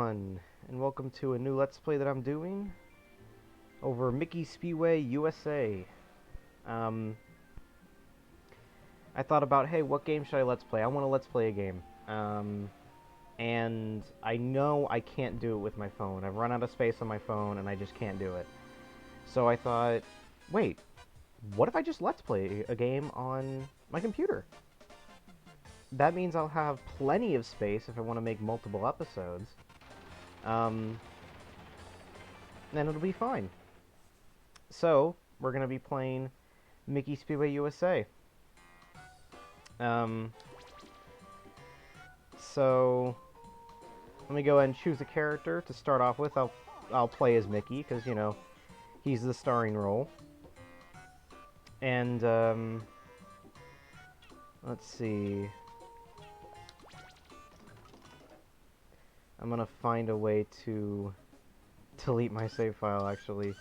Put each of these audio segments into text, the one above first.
everyone, and welcome to a new Let's Play that I'm doing over Mickey Speedway USA. Um, I thought about, hey, what game should I Let's Play? I want to Let's Play a game. And I know I can't do it with my phone. I've run out of space on my phone, and I just can't do it. So I thought, wait, what if I just Let's Play a game on my computer? That means I'll have plenty of space if I want to make multiple episodes. Then it'll be fine. So, we're going to be playing Mickey Speedway USA. So, let me go ahead and choose a character to start off with. I'll play as Mickey, because, you know, he's the starring role. And, let's see. I'm going to find a way to delete my save file, actually.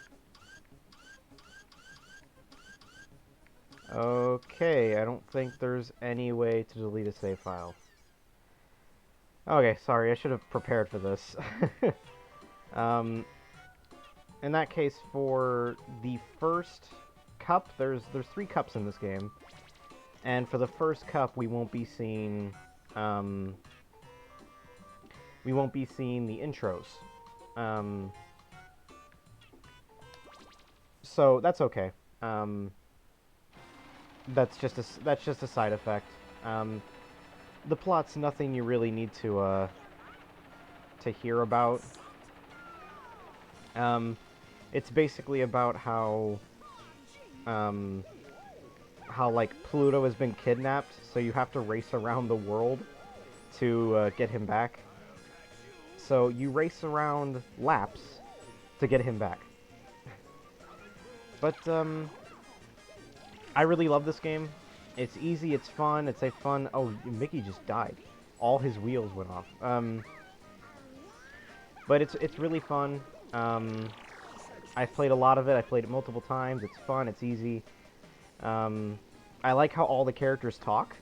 Okay, I don't think there's any way to delete a save file. Okay, sorry, I should have prepared for this. In that case, for the first cup, there's 3 cups in this game. And for the first cup, we won't be seeing the intros. So that's okay. That's just a side effect. The plot's nothing you really need to hear about. It's basically about how like Pluto has been kidnapped, so you have to race around the world to get him back. So you race around laps to get him back. But I really love this game. It's easy, it's fun, it's a fun... Oh, Mickey just died. All his wheels went off. But it's really fun. I've played a lot of it. I've played it multiple times. It's fun, it's easy. I like how all the characters talk.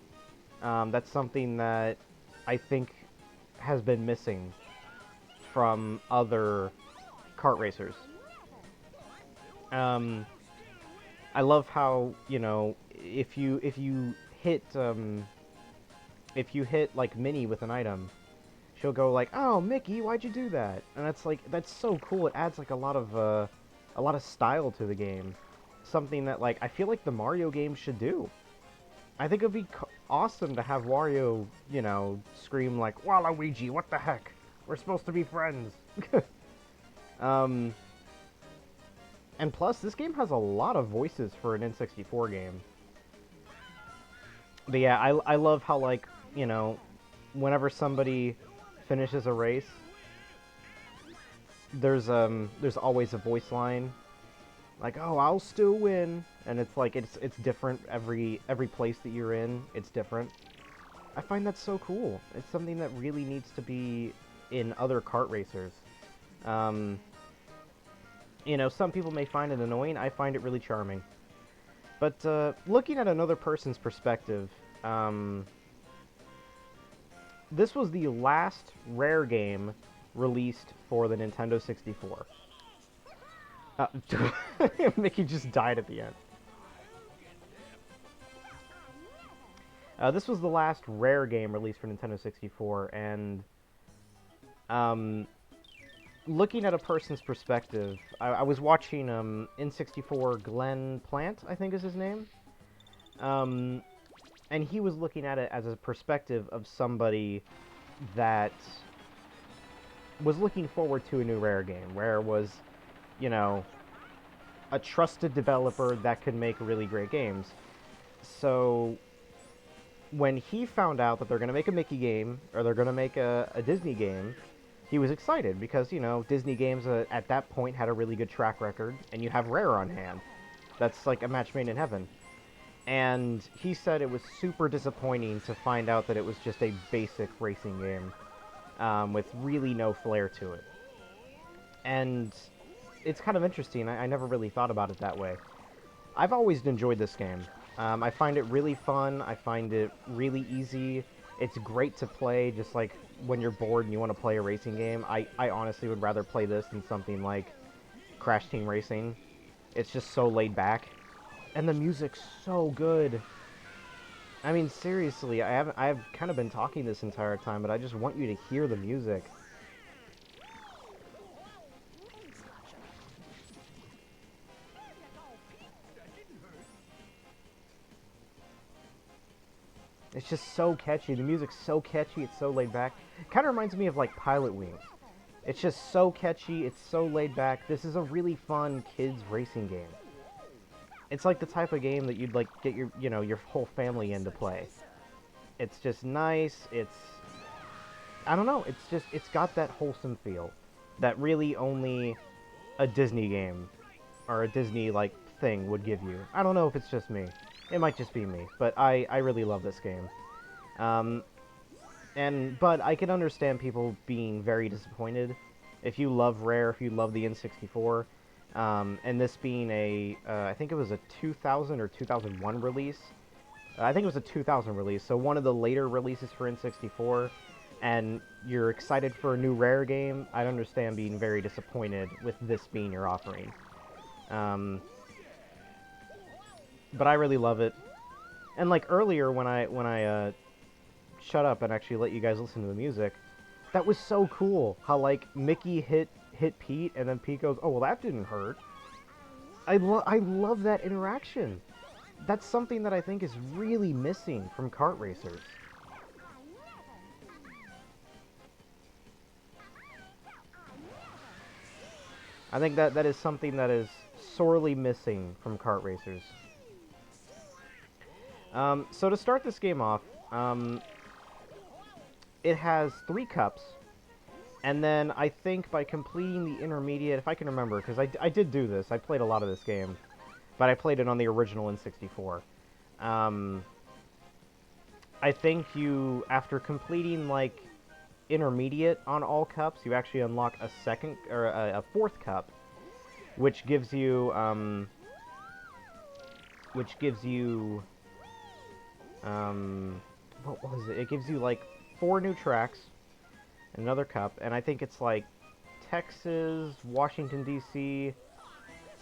That's something that I think has been missing from other kart racers. I love how, you know, if you hit like Minnie with an item, she'll go like, "Oh, Mickey, why'd you do that?" And that's so cool. It adds like a lot of style to the game. Something that like I feel like the Mario games should do. I think it'd be awesome to have Wario, you know, scream like, "Waluigi, what the heck? We're supposed to be friends." And plus, this game has a lot of voices for an N64 game. But yeah, I love how, like, you know, whenever somebody finishes a race, there's always a voice line, like, "Oh, I'll still win," and it's like it's different every place that you're in. It's different. I find that so cool. It's something that really needs to be in other kart racers. You know, some people may find it annoying. I find it really charming. But looking at another person's perspective, this was the last Rare game released for the Nintendo 64. Mickey just died at the end. This was the last Rare game released for Nintendo 64, and looking at a person's perspective, I was watching N64 Glenn Plant, I think is his name, and he was looking at it as a perspective of somebody that was looking forward to a new Rare game. Rare was, you know, a trusted developer that could make really great games. So when he found out that they're going to make a Mickey game, or they're going to make a Disney game, he was excited because, you know, Disney games at that point had a really good track record, and you have Rare on hand. That's like a match made in heaven. And he said it was super disappointing to find out that it was just a basic racing game with really no flair to it. And it's kind of interesting. I never really thought about it that way. I've always enjoyed this game. I find it really fun. I find it really easy. It's great to play just like when you're bored and you want to play a racing game. I honestly would rather play this than something like Crash Team Racing. It's just so laid back. And the music's so good. I mean, seriously, I've kind of been talking this entire time, but I just want you to hear the music. It's just so catchy. The music's so catchy. It's so laid back. Kind of reminds me of like Pilot Wings. It's just so catchy. It's so laid back. This is a really fun kids racing game. It's like the type of game that you'd like get your, your whole family in to play. It's just nice. I don't know. It's got that wholesome feel that really only a Disney game or a Disney like thing would give you. I don't know if it's just me. It might just be me, but I really love this game. But I can understand people being very disappointed. If you love Rare, if you love the N64, and this being I think it was a 2000 or 2001 release. I think it was a 2000 release, so one of the later releases for N64, and you're excited for a new Rare game, I'd understand being very disappointed with this being your offering. But I really love it. And like earlier when I shut up and actually let you guys listen to the music, that was so cool. How like Mickey hit Pete and then Pete goes, "Oh, well that didn't hurt." I love that interaction. That's something that I think is really missing from kart racers. I think that is something that is sorely missing from kart racers. So to start this game off, it has 3 cups, and then I think by completing the intermediate, if I can remember, because I did do this, I played a lot of this game, but I played it on the original N64. I think you, after completing, like, intermediate on all cups, you actually unlock a second, or a 4th cup, which gives you, what was it? It gives you, like, 4 new tracks, another cup, and I think it's, like, Texas, Washington, D.C.,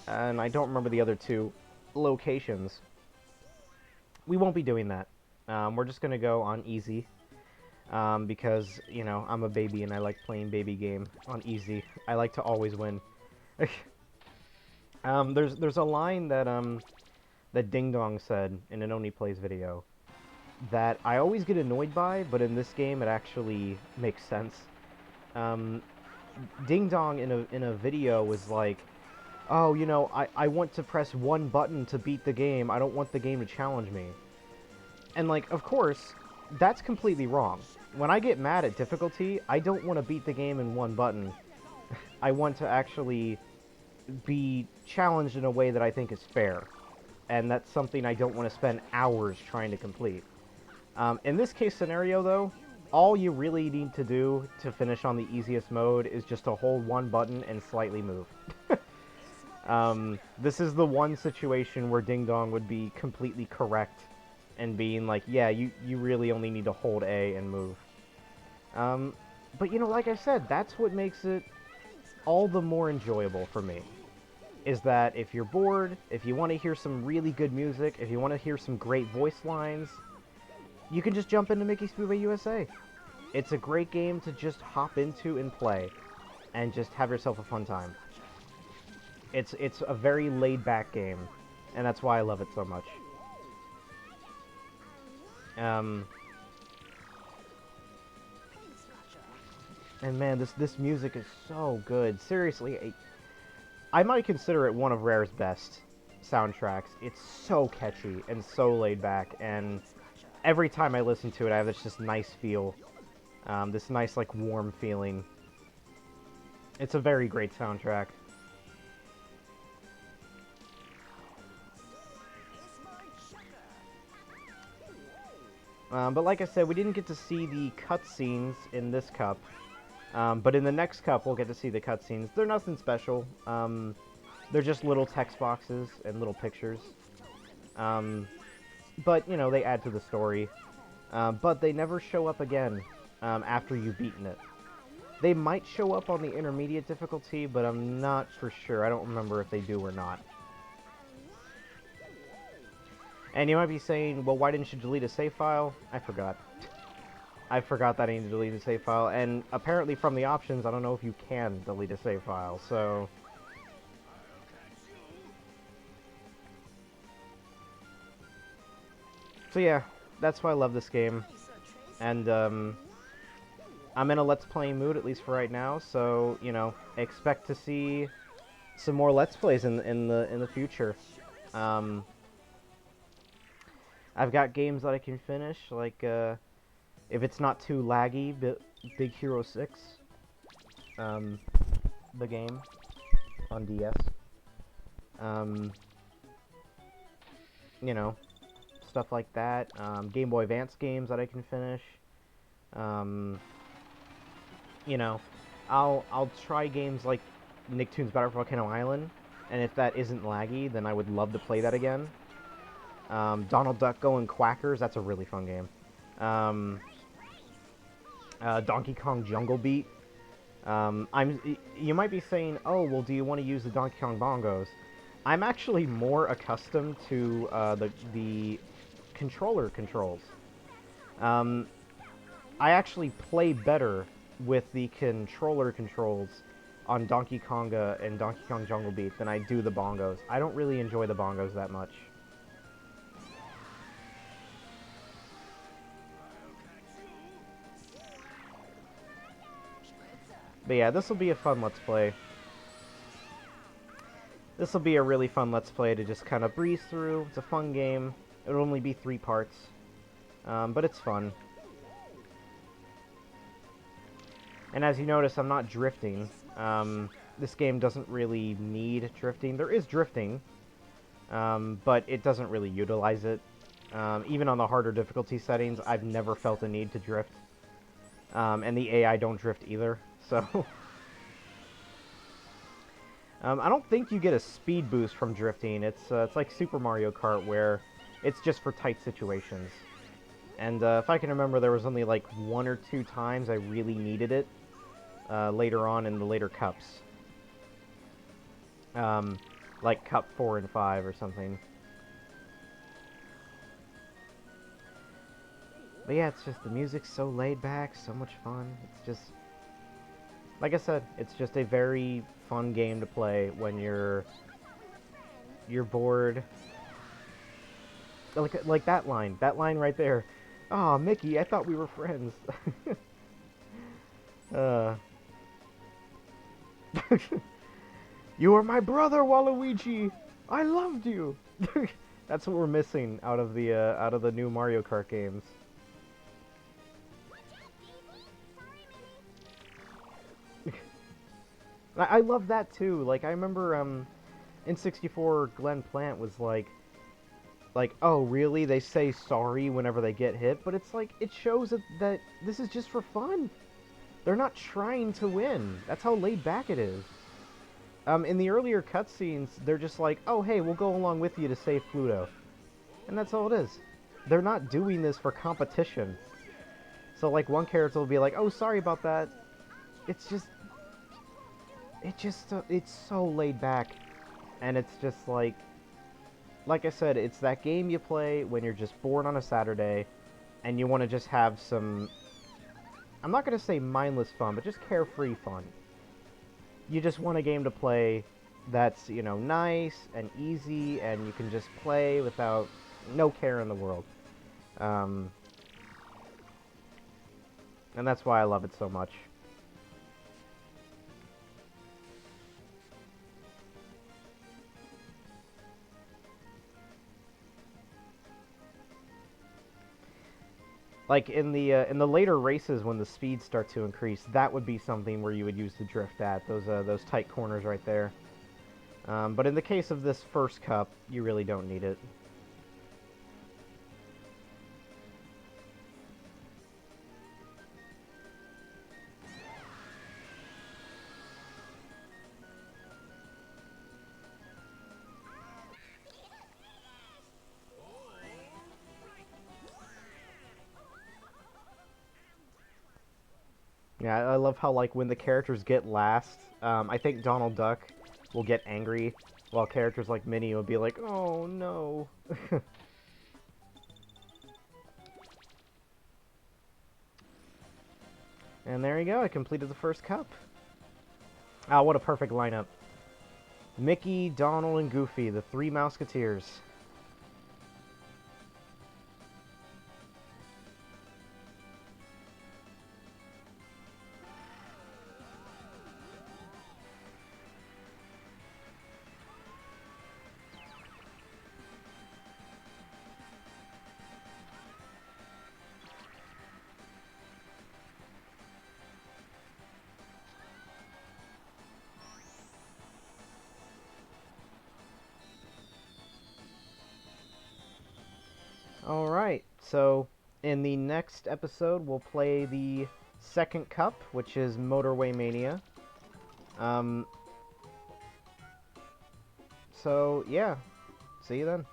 and I don't remember the other 2 locations. We won't be doing that. We're just going to go on easy, because, I'm a baby and I like playing baby game on easy. I like to always win. There's a line that Ding Dong said in an Only Plays video that I always get annoyed by, but in this game it actually makes sense. Ding Dong in a video was like, "Oh, I want to press one button to beat the game. I don't want the game to challenge me." And, like, of course, that's completely wrong. When I get mad at difficulty, I don't want to beat the game in one button. I want to actually be challenged in a way that I think is fair. And that's something I don't want to spend hours trying to complete. In this case scenario, though, all you really need to do to finish on the easiest mode is just to hold one button and slightly move. This is the one situation where Ding Dong would be completely correct and being like, yeah, you really only need to hold A and move. But, like I said, that's what makes it all the more enjoyable for me. Is that if you're bored, if you want to hear some really good music, if you want to hear some great voice lines, you can just jump into Mickey Speedway USA. It's a great game to just hop into and play, and just have yourself a fun time. It's a very laid-back game, and that's why I love it so much. And man, this music is so good. Seriously, I might consider it one of Rare's best soundtracks. It's so catchy and so laid back, and every time I listen to it, I have this just nice feel. This nice, like, warm feeling. It's a very great soundtrack. But like I said, we didn't get to see the cutscenes in this cup. But in the next cup, we'll get to see the cutscenes. They're nothing special. They're just little text boxes and little pictures. But, they add to the story. but they never show up again after you've beaten it. They might show up on the intermediate difficulty, but I'm not for sure. I don't remember if they do or not. And you might be saying, well, why didn't you delete a save file? I forgot. I forgot that I need to delete a save file, and apparently from the options, I don't know if you can delete a save file, so... So yeah, that's why I love this game. And, I'm in a Let's Play mood, at least for right now, so, you know, expect to see some more Let's Plays in the future. I've got games that I can finish, like, if it's not too laggy, Big Hero 6, the game on DS. You know, stuff like that. Game Boy Advance games that I can finish. You know, I'll try games like Nicktoons Battle for Volcano Island, and if that isn't laggy, then I would love to play that again. Donald Duck Going Quackers, that's a really fun game. Donkey Kong Jungle Beat. You might be saying, oh, well, do you want to use the Donkey Kong bongos? I'm actually more accustomed to the controller controls. I actually play better with the controller controls on Donkey Konga and Donkey Kong Jungle Beat than I do the bongos. I don't really enjoy the bongos that much. But yeah, this will be a fun Let's Play. This will be a really fun Let's Play to just kind of breeze through. It's a fun game. It'll only be 3 parts. But it's fun. And as you notice, I'm not drifting. This game doesn't really need drifting. There is drifting, but it doesn't really utilize it. Even on the harder difficulty settings, I've never felt a need to drift. And the AI don't drift either, so... I don't think you get a speed boost from drifting. It's like Super Mario Kart, where it's just for tight situations. And if I can remember, there was only like 1 or 2 times I really needed it later on in the later cups. Like Cup 4 and 5 or something. But yeah, it's just, the music's so laid back, so much fun. It's just, like I said, it's just a very fun game to play when you're bored. Like that line right there. Aw, Mickey, I thought we were friends. You were my brother, Waluigi. I loved you. That's what we're missing out of the new Mario Kart games. I love that too. Like, I remember in 64, Glenn Plant was like, oh really? They say sorry whenever they get hit, but it's like, it shows that this is just for fun. They're not trying to win. That's how laid back it is. In the earlier cutscenes, they're just like, oh hey, we'll go along with you to save Pluto. And that's all it is. They're not doing this for competition. So like, one character will be like, oh, sorry about that. It's just... it's so laid back, and it's just like I said, it's that game you play when you're just bored on a Saturday, and you want to just have some, I'm not going to say mindless fun, but just carefree fun. You just want a game to play that's, you know, nice and easy, and you can just play without no care in the world. And that's why I love it so much. Like, in the later races, when the speeds start to increase, that would be something where you would use the drift at, those tight corners right there. But in the case of this first cup, you really don't need it. Yeah, I love how, like, when the characters get last, I think Donald Duck will get angry, while characters like Minnie will be like, oh no. And there you go, I completed the first cup. Ah, what a perfect lineup. Mickey, Donald, and Goofy, the three Mouseketeers. Alright, so in the next episode, we'll play the second cup, which is Motorway Mania. Um, so, yeah, see you then.